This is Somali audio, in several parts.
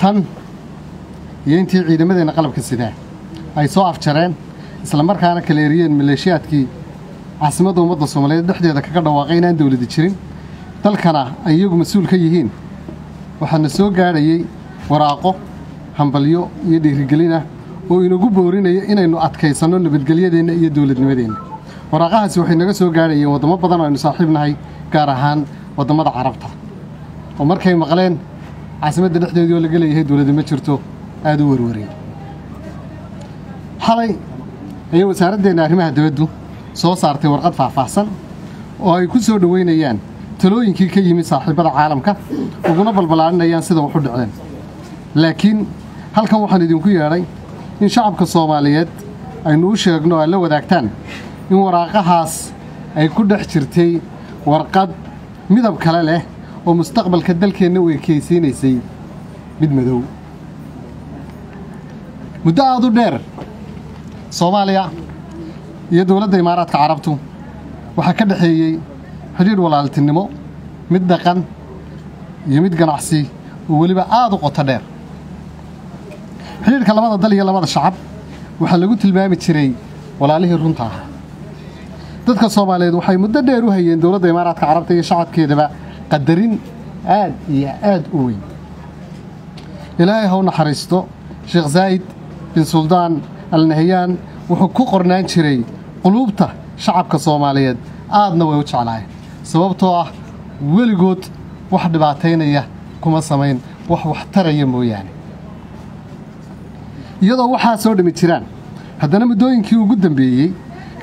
tan iyo intii ciidamadeena qalabka sidaa ay soo afjareen isla markaana kala eriyeen maleeshiyaadkii caasimadda ummadda Soomaaliyeed dhexdeeda kaga dhawaaqay inaan dawladda jirin dalkana ay iyagu mas'uul ka yihiin waxaana soo gaadhayay waraaqo hambalyo iyo dhiirigelin ah oo inagu boorinaya inaynu adkaysano nabadgelyadeena iyo dawladnimadeena waraaqahaasi waxay naga soo gaadhayeen wadamo badan oo aynu saaxiibnahay gaar ahaan wadamada Carabta oo markay maqleen caasimadda dhexdeedii oo laga leeyahay dawladda ma jirto aad u warwaray xalay ay wasaaraddeena arrimaha dibadda soo saartay warqad faahfaahsan oo ay ku soo dhaweynayaan talooyinkii ka yimid saaxiibada caalamka uguna balbalaarinayaan sida wax u dhaceen laakiin halkan waxaan idinku yeeray in shacabka Soomaaliyeed aynu u sheegno ay la wadaagtaan in waraaqahaas ay ku dhex jirtay warqad midab kale leh oo mustaqbalka dalkeena way keenaysay mid madow muddo aad u dheer Soomaaliya iyo dawladda Imaaraadka Carabtu waxa ka dhaxeeyay xiriir walaaltinimo mid dhaqan iyo mid ganacsi oo waliba aad u qoto dheer xiriirka labada dal iyo labada shacab waxa lagu tilmaami jiray walaalihii runta ah dadka Soomaaliyeed waxay muddo dheer u hayeen dawladda Imaaraadka Carabta iyo shacabkeedaba qadarin aad iyo aad u weyn ilaahay ha u naxariisto Sheekh Zaid bin Sultan Al Nahyan wuxuu ku qornaan jiray qulubta shacabka Soomaaliyeed aadna way u jeclaayeen sababtoo ah weligood wax dhibaateynaya kuma samayn wax taraya mooyaane iyadoo waxa soo dhimi jiraan haddana muddooyinkii ugu dambeeyay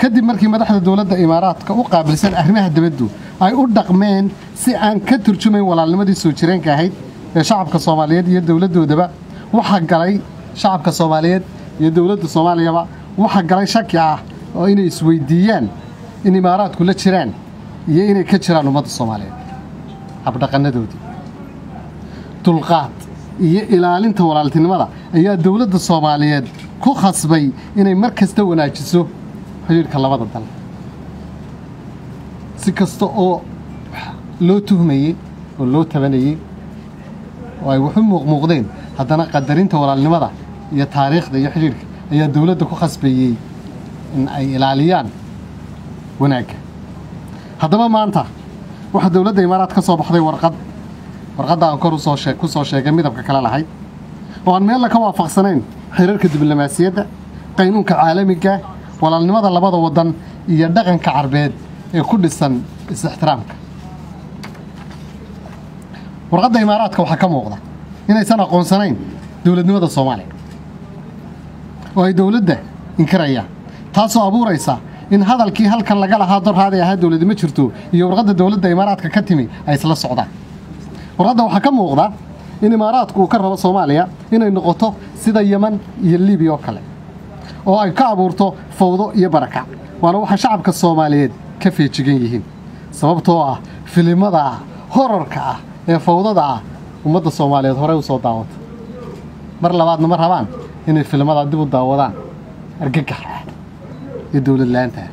kadib markii madaxda dawladda Imaaraadka u qaabilsan arrimaha dibadda ay u dhaqmeen si aan ka turjumayn walaalnimadii soo jireenka ahayd ee shacabka Soomaaliyeed iyo dawladdoodaba waxa galay shacabka Soomaaliyeed iyo dawladda Soomaaliyaba waxa galay shaki ah oo inay isweydiiyaan in Imaaraadku la jiraan iyo inay ka jiraan ummadda Soomaaliyeed habdhaqanadoodii dulqaad iyo ilaalinta walaaltinimada ayaa dawladda Soomaaliyeed ku khasbay inay markasta wanaajiso xiriirka labada dal si kasta oo loo tuhmayay oo loo tabanayay oo ay wuxuu muuqdeen haddana qadarinta walaalnimada iyo taariikhda iyo xiriirka ayaa dawladda ku khasbayay in ay ilaaliyaan wanaagga haddaba maanta waxa dawladda Imaaraad ka soo baxday warqadda aan kor ku soo sheegay midabka kala lahayd oo aan meel la ka waafaqsanayn xiriirka diblomaasiyadda qaynuunka caalamiga walaalnimada labada wadan iyo dhaqanka Carbeed ee ku dhisan is-ixtiraamka warqadda Imaaraadka waxa ka muuqda inaysan aqoonsanayn dawladnimada Soomaaliya oo ay dawladda inkarayaan taasoo abuuraysa in hadalkii halkan laga lahaa dorhaaday ahaa dawladda ma jirto iyo warqadda dawladda Imaaraadka ka timi ay isla socdaan warqadda waxa ka muuqda in Imaaraadku uu ka rabo Soomaaliya inay noqoto sida Yemen iyo Liibiya oo kale oo ay ka abuurto fawdo iyo barakac waana waxa shacabka Soomaaliyeed ka feejigan yihiin sababtoo ah filimada horarka ah ee fawdada ah ummadda Soomaaliyeed hore u soo daawatay mar labaadna ma rabaan inay filimada dib u daawadaan argagax iyo dawlad laanta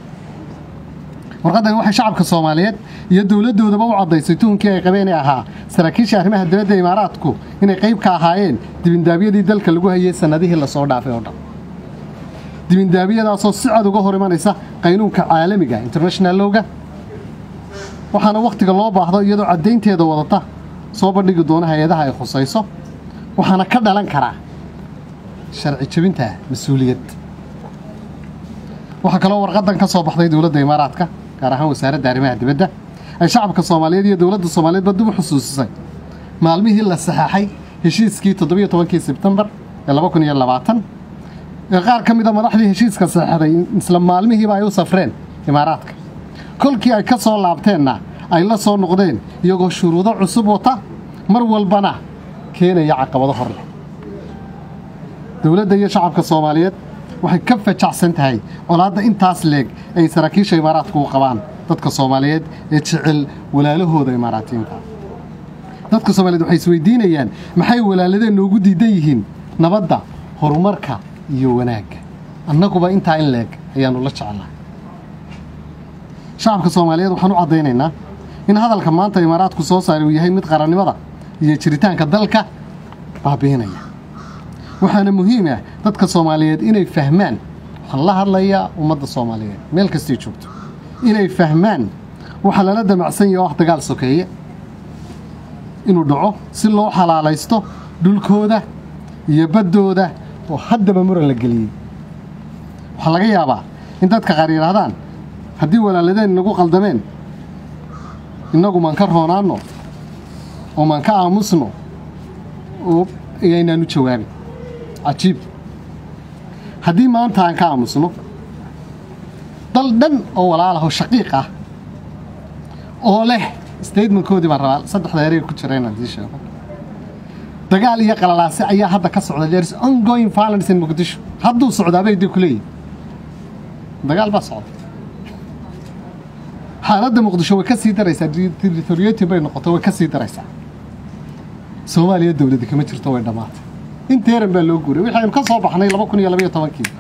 warqadan waxay shacabka Soomaaliyeed iyo dawladdoodaba u cadaysay tuunkii ay qabeen ahaa saraakiisha arrimaha dibadda Imaaraadku inay qayb ka ahaayeen dibindaabiyadii dalka lagu hayay sanadihii la soo dhaafay oo dhan dibindaabiyadaasoo si cad uga hor imanaysa qaynuunka caalamiga international lawga waxaana waqtiga loo baahdo iyadoo cadeynteeda wadata soo bandhigi doona hay'adaha ay khusayso waxaana ka dhalan kara sharci jabinta mas'uuliyad waxa kale oo warqadan ka soo baxday dawladda Imaaraadka gaar ahaan wasaaradda arrimaha dibadda ay shacabka Soomaaliyeed iyo dawladda Soomaaliyeed dib u xusuusisay maalmihii la saxaxay heshiiskii 17 Sebtembar 2020 qaar ka mid ah madaxdii heshiiska saxaxday isla maalmihiiba ay u safreen Imaaraadka kolkii ay ka soo laabteenna ay la soo noqdeen iyagoo shuruudo cusub wata mar walbana keenaya caqabado hor leh dawladda iyo shacabka Soomaaliyeed waxay ka fajacsan tahay colaadda intaas leeg ay saraakiisha Imaaraadku u qabaan dadka Soomaaliyeed ee jecel walaalahooda Imaaraatiinta dadka Soomaaliyeed waxay isweydiinayaan maxay walaaladeen ugu diidan yihiin nabadda horumarka iyo wanaagga annaguba intaa in leeg ayaanu la jecelnahay shacabka Soomaaliyeed waxaan u cadeynaynaa in hadalka maanta Imaaraadku soo saaray uu yahay mid qarannimada iyo jiritaanka dalka baabiinaya waxaana muhiim ah dadka Soomaaliyeed inay fahmaan waxaan la hadlayaa ummadda Soomaaliyeed meel kasta ay joogto inay fahmaan waxa lala damacsan yahay wax dagaal sokeeye inuu dhaco si loo xalaalaysto dhulkooda iyo baddooda oo haddaba muran la geliyay waxa laga yaabaa in dadka qaar yiraahdaan haddii walaaladeen nagu qaldameen inagu maan ka roonaano oo maan ka aamusno oo ayaynaanu jawaabin cajiib haddii maanta aan ka aamusno dal dhan oo walaalaha oo shaqiiq ah oo leh statementkoodii baan rabaa saddexda erey ku jireen haddii sheego dagaal iyo qalalaasi ayaa hadda ka socda there is ongoing violence in Muqdisho hadduu socdaa bay dib ku leeyihiin dagaal baa socda xaaladda Muqdisho way ka sii daraysaa territorial bay noqotay way ka sii daraysaa Soomaaliya dawladda kama jirto way dhamaatay inteeran baa loo guuray wixii ka soo baxnay 2012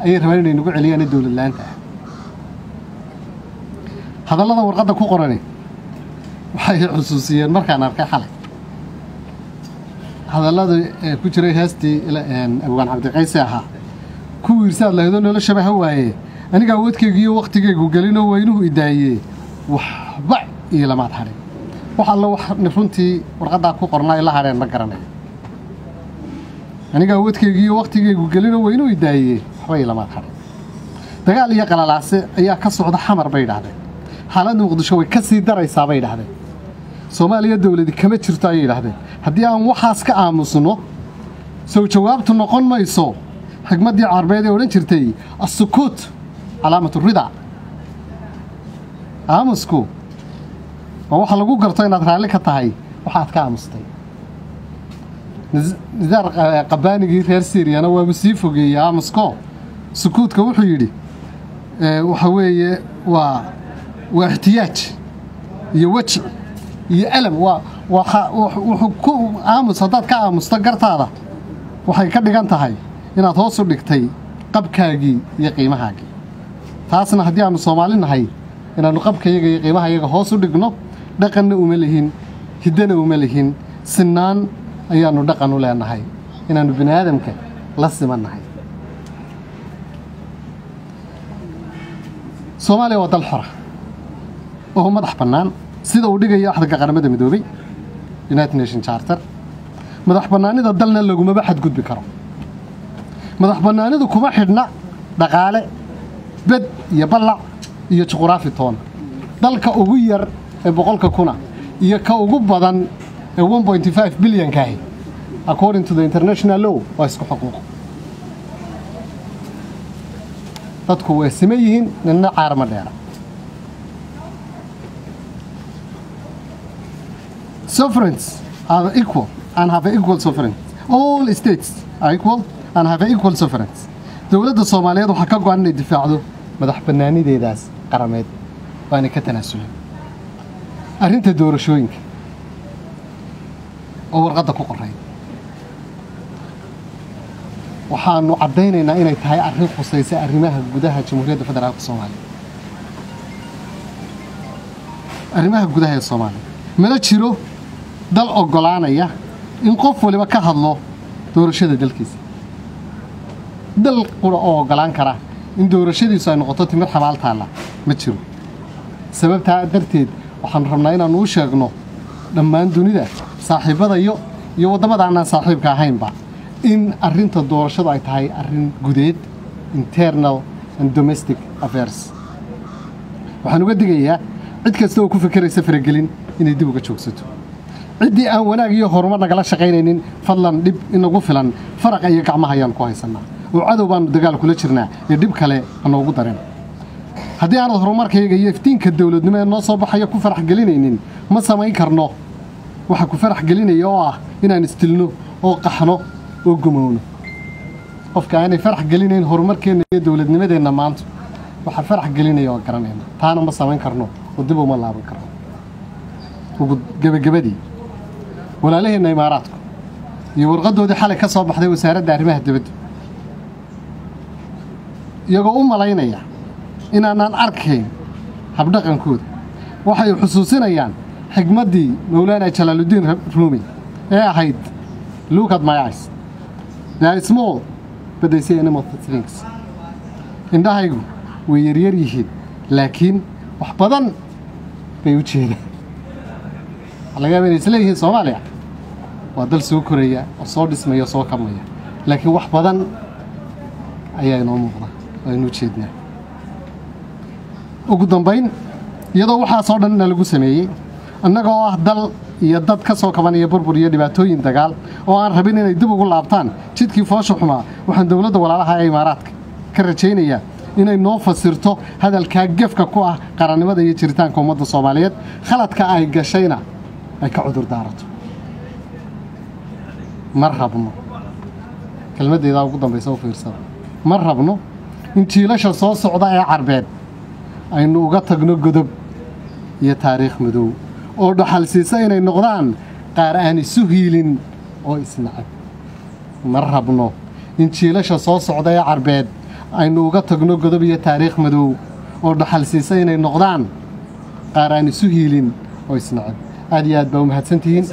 ayay rabaan inay nagu celiyaan dawlad laanta hadallada warqadda ku qoranay waxay xusuusiyeen markaan arkay xalay hadallada ku jiray heestii Abaan Cabdi Qays ahaa ku wiirsaad lahayd nolosha shabaha waaye aniga awoodkayga iyo waqtigaygu galino waynuhu idaayay waxba iyo lama tarin waxa la wax runtii warqadda ku qornay la hareen ma garanay aniga awoodkayga iyo waqtigaygu galino waynuhu idaayay waxba iyo lama tarin dagaal iyo qalalaase ayaa ka socda xamar bay yiraahdeen xaaladda Muqdisho way ka sii daraysaa bay yiraahdeen Soomaaliya dawladda kama jirto ay yiraahdeen haddii aan waxaas ka aamusno soo jawaabtu noqon mayso xigmadii Carbeed ee oran jirtay as-sukut calaamatu rida aamusku waxa lagu garto inaad raali ka tahay waxaad ka aamustay nidaar qabaanigii reer Siiriyana waa sii fogeeyay aamusko sukuutka wuxuu yiri waxa weeye waa ihtiyaaj iyo waji iyo alam wuxuu ku aamus hadaad ka aamusto gartaada waxay ka dhigan tahay inaad hoos u dhigtay qabkaagii iyo qiimahaagii taasna haddii aanu Soomaali nahay inaanu qabkayga iyo qiimahayaga hoos u dhigno dhaqanna uma leeyin hidana uma leeyin sinaan ayaanu dhaqan u leenahay inaanu bini'aadamka la simanahay Soomaaliya waa dal xor ah oo madax bannaan sida uu dhigayo axadka qaramada midoobay United Nations Charter madax bannaanida dalna laguma xad gudbi karo madax bannaanidu kuma xidhna dhaqaale bad iyo balac iyo juqraafi toon dalka ugu yar ee 100 kuna iyo ka ugu badan ee 1.5 billion ka according to the international law waa isku xuquuq dadku way sameeyeen ninna caarma dheera sovereigns are equal and have equal sovereignty all states are equal and have equal sovereignty dawladda Soomaaliyeed waxa ka go'an inay difaacdo madax bannaanideedaas qarameed waana ka tanaasulay arrinta doorashooyinka oo warqadda ku qoray waxaanu cadeynaynaa inay tahay arrin khusaysa arrimaha gudaha Jamhuuriyadda Federaalka Soomaaliya arrimaha gudaha ee Soomaaliya mana jiro dal ogolaanaya in qof waliba ka hadlo doorashada dalkiisa dal qura oo ogolaan kara in doorashadiisu ay noqoto timir xabaal taala ma jiro sababta darteed waxaan rabnaa inaan u sheegno dhammaan dunida saaxiibada iyo wadamada aan saaxiibka ahaynba in arrinta doorashadu ay tahay arrin gudeed internal and domestic affairs waxaan uga digayaa cid kasta oo ku fikiraysa faragelin inay dib uga joogsato cidii aan wanaag iyo horumar nagala shaqaynaynin fadlan dib inagu filan faraq iyo gacmaha ayaan ku haysanaa oo cadow baan dagaal kula jirnaa iyo dib kale anoogu dareen haddii aan horumarkayga iyo iftiinka dawladnimo ee noo soo baxaya ku farax gelinaynin ma samayn karno waxa ku farax gelinaya oo ah inaan istilno oo qaxno oo gumowno qofka aanay farax gelinayn horumarkeena iyo dawladnimadeena maanta waxa farax gelinaya oo garanayna taana ma samayn karno oo dib uma laaban karno ugu gabagabadii walaalaheena Imaaraadku iyo warqadoodii xalay ka soo baxday wasaaradda arrimaha dibadda iyagoo u malaynaya inaanan arkayn habdhaqankooda waxay xusuusinayaan xigmadii Mawlaana Jalaaluddin Rumi ee ahayd Look at my eyes. They are small, but they say enormous things. Indhahaygu way yaryar yihiin, laakiin wax badan bay u jeedaan. Laga yaabaa inay isla yihiin Soomaaliya. Waa dal soo koraya, oo soo dhismaya, soo kamaya. Laakiin wax badan ayaa inoo muuqda, oo aynu jeednaa. Ugu dambayn, iyadoo waxaasoo dhan lagu sameeyey, annagoo ah dal iyo dad ka soo kabanaya burbur iyo dhibaatooyin dagaal oo aan rabin inay dib ugu laabtaan jidkii foosha xumaa, waxaan dawladda walaalaha ee Imaaraadka ka rajaynayaa inay noo fasirto hadalka gefka ku ah qarannimada iyo jiritaanka ummadda Soomaaliyeed, khaladka ay gashayna ay ka cudur daarato. ma rabno kelmadeeda ugu dambaysa u fiirsada ma rabno in jiilasha soo socda ee Carbeed aynu uga tagno godob iyo taariikh madow oo dhaxalsiisa inay noqdaan qaar aan isu hiilin oo isnacab. ma rabno in jiilasha soo socda ee Carbeed aynu uga tagno godob iyo taariikh madow oo dhaxalsiisa inay noqdaan qaar aan isu hiilin oo isnacab. aad iyo aad baa u mahadsantihiin.